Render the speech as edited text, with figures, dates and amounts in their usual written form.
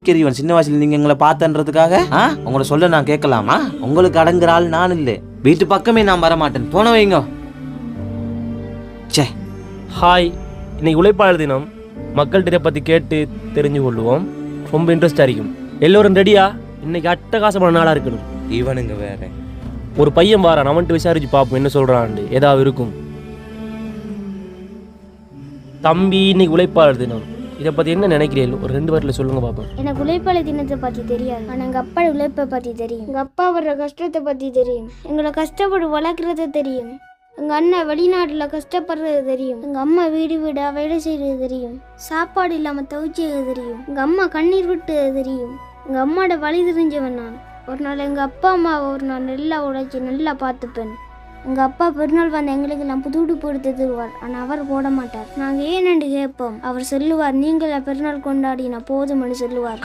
தூக்கிறீவன் சின்ன வயசுல நீங்க எங்களை பார்த்தன்றதுக்காக உங்களை சொல்ல நான் கேட்கலாமா? உங்களுக்கு அடங்குற ஆள் நான் இல்லை. வீட்டு பக்கமே நான் வரமாட்டேன். போன வைங்க. சே. ஹாய், இன்னைக்கு உழைப்பாளர் தினம். மக்கள்கிட்ட பற்றி கேட்டு தெரிஞ்சு கொள்ளுவோம். ரொம்ப இன்ட்ரெஸ்டாக இருக்கும். எல்லோரும் ரெடியா? இன்னைக்கு அட்டகாசமான நாளாக இருக்கணும். இவனுங்க வேற ஒரு பையன் வாரான், அவன்ட்டு விசாரிச்சு பார்ப்போம் என்ன சொல்கிறான்ட்டு. ஏதாவது இருக்கும். தம்பி, இன்னைக்கு உழைப்பாளர் தினம். இதை பற்றி என்ன நினைக்கிறீர்கள்? ஒரு 2 வாரத்தில் சொல்லுங்க பார்ப்போம். எனக்கு உழைப்பாளர் தினத்தை பற்றி தெரியாது, ஆனால் எங்கள் அப்பா உழைப்பை பற்றி தெரியும். எங்கள் அப்பா வர்ற கஷ்டத்தை பற்றி தெரியும். எங்களை கஷ்டப்பட்டு வளர்க்குறது தெரியும். எங்கள் அண்ணன் வெளிநாட்டில் கஷ்டப்படுறது தெரியும். எங்கள் அம்மா வீடு வீடாக வேலை செய்கிறது தெரியும். சாப்பாடு இல்லாமல் துவைச்சது தெரியும். எங்கள் அம்மா கண்ணீர் விட்டது தெரியும். எங்கள் அம்மாவோட வழி தெரிஞ்சவன் நான். ஒரு நாள் எங்கள் அப்பா அம்மாவை ஒரு நாள் நல்லா உழைச்சி நல்லா பார்த்துப்பேன். எங்கள் அப்பா பெருநாள் வந்து எங்களுக்கு எல்லாம் புது உடுப்பு எடுத்து தருவார், ஆனால் அவர் போட மாட்டார். நாங்கள் ஏனென்று கேட்போம். அவர் சொல்லுவார், நீங்கள் பெருநாள் கொண்டாடினா போதும்னு சொல்லுவார்.